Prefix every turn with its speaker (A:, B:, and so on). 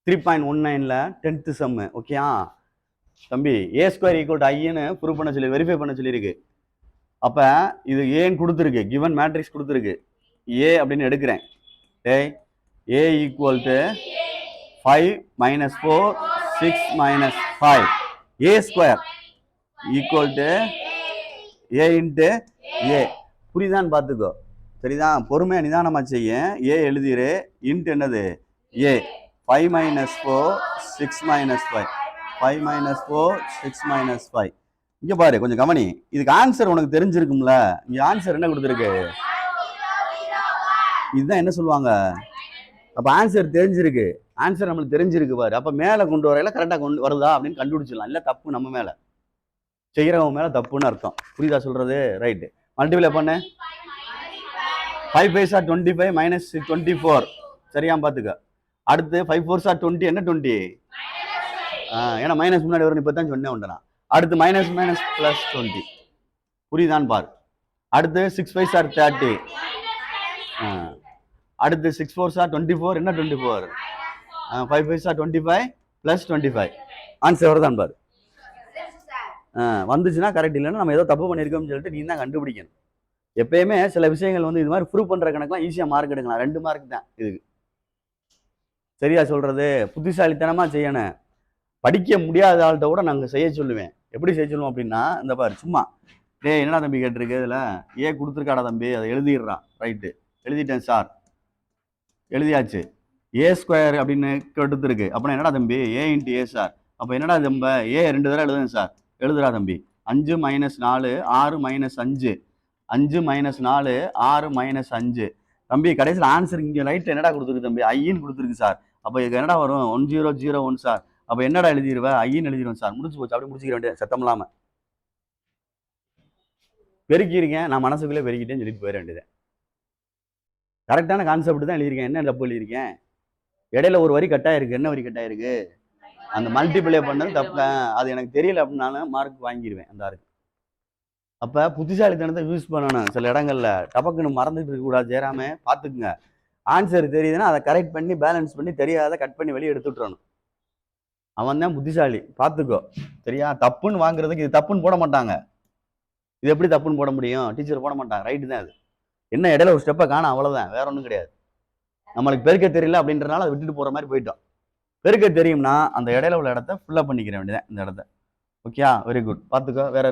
A: 3.19ல 10th சம்மு. ஓகேயா தம்பி? a² equal to ஐன்னு prove பண்ண சொல்லி வெரிஃபை பண்ண சொல்லியிருக்கு. அப்ப இது ஏன்னு கொடுத்துருக்கு, கிவன் மேட்ரிக்ஸ் கொடுத்துருக்கு. ஏ அப்படின்னு எடுக்கிறேன். a equal to 5 minus 4 6 minus 5 a² equal to a into a. புரியுதான்னு பார்த்துக்கோ. சரிதான்? பொறுமையா நிதானமா செய்ய. a எழுதிரு. இன்ட்டு என்னது? a 5 minus 4 6 minus 5 5 minus 4 6 minus 5. இங்க பாரு, கொஞ்சம் கவனி. இதுக்கு ஆன்சர் உனக்கு தெரிஞ்சிருக்கும்ல. இங்க ஆன்சர் என்ன கொடுத்துருக்கு? இதுதான் என்ன சொல்லுவாங்க? அப்ப ஆன்சர் தெரிஞ்சிருக்கு. ஆன்சர் நம்மளுக்கு தெரிஞ்சிருக்கு பாரு. அப்ப மேல கொண்டு வரையில கரெக்டா கொண்டு வருதா அப்படின்னு கண்டுபிடிச்சிடலாம். இல்ல தப்பு நம்ம மேல, செய்யறவங்க மேல தப்புன்னு அர்த்தம். புரியுதா சொல்றது? ரைட்டு. மல்டிப்ளை பண்ணு. 5 5s are 25 minus 24. சரியா பார்த்துக்க. அடுத்து 5 4s are 20. என்ன 20? ஏன்னா மைனஸ் முன்னாடி வரும். இப்போ தான் சொன்னேன் உண்டனா. அடுத்து மைனஸ் மைனஸ் பிளஸ் 20. புரியுதான்னு பாரு. அடுத்து 6 5s are 30. அடுத்து 6 4s are 24. என்ன 24? 5 5s are 25 plus 25. ஆன்சர் வருதான் பாரு. வந்துச்சுன்னா கரெக்ட், இல்லைன்னா நம்ம ஏதோ தப்பு பண்ணியிருக்கோம்னு சொல்லிட்டு நீ தான் கண்டுபிடிக்கணும். எப்பயுமே சில விஷயங்கள் வந்து இது மாதிரி ப்ரூவ் பண்ற கணக்கெல்லாம் ஈஸியா மார்க் எடுக்கலாம். 2 மார்க் தான் இதுக்கு. சரியா சொல்றது? புத்திசாலித்தனமா செய்யணும். படிக்க முடியாத ஆள்கிட்ட கூட நாங்க செய்ய சொல்லுவேன். எப்படி செய்ய சொல்லுவோம் அப்படின்னா, இந்த பாரு சும்மா என்னடா தம்பி கேட்டிருக்கு, இதுல ஏ கொடுத்துருக்காடா தம்பி, அதை எழுதிடுறான். ரைட்டு, எழுதிட்டேன் சார். எழுதியாச்சு. a² அப்படின்னு கொடுத்துருக்கு. அப்புறம் என்னடா தம்பி a இன்ட்டு a சார். அப்போ என்னடா தம்ப ஏ 2 தடவை எழுதுங்க சார். எழுதுறா தம்பி. 5 minus 4 6 minus 5 5 minus 4 6 minus 5. தம்பி கடைசியில் ஆன்சர் இங்கே ரைட் என்னடா கொடுத்துருக்கு தம்பி? ஐன்னு கொடுத்துருக்கு சார். அப்போ இதுக்கு என்னடா வரும்? 1001 சார். அப்போ என்னடா எழுதிடுவேன்? ஐன்னு எழுதிடுவேன் சார். முடிச்சு போச்சு. அப்படி முடிச்சுக்க வேண்டிய சத்தம் இல்லாம பெருக்கியிருக்கேன். நான் மனசுக்குள்ளே பெருக்கிட்டேன்னு சொல்லிட்டு போயிட வேண்டியது. கரெக்டான கான்செப்ட் தான் எழுதியிருக்கேன். என்ன தப்பு எழுதியிருக்கேன்? இடையில ஒரு வரி கட்டாயிருக்கு. என்ன வரி கட்டாயிருக்கு? அந்த மல்டிப்ளை பண்ணது தப்பு. அது எனக்கு தெரியல அப்படின்னாலும் மார்க் வாங்கிடுவேன் அந்த ஆருக்கு. அப்ப புத்திசாலித்தனத்தை யூஸ் பண்ணணும். சில இடங்கள்ல டபக்குன்னு மறந்துட்டு இருக்க கூடாது. சேராம பாத்துக்குங்க. ஆன்சர் தெரியுதுன்னா அதை கரெக்ட் பண்ணி பேலன்ஸ் பண்ணி, தெரியாத கட் பண்ணி வெளியே எடுத்துட்டுறணும். அவன் தான் புத்திசாலி. பாத்துக்கோ. சரியா? தப்புன்னு வாங்குறதுக்கு இது தப்புன்னு போட மாட்டாங்க. இது எப்படி தப்புன்னு போட முடியும்? டீச்சர் போட மாட்டாங்க. ரைட்டு தான் அது. என்ன இடையில ஒரு ஸ்டெப்பை காணும், அவ்வளவுதான். வேற ஒன்றும் கிடையாது. நம்மளுக்கு பெருக்க தெரியல அப்படின்றனால அதை விட்டுட்டு போற மாதிரி போயிட்டோம். பெருக்க தெரியும்னா அந்த இடையில உள்ள இடத்த ஃபுல்லா பண்ணிக்கிற வேண்டியதான் இந்த இடத்த. Okay, very good. பாத்துக்கோ. வேற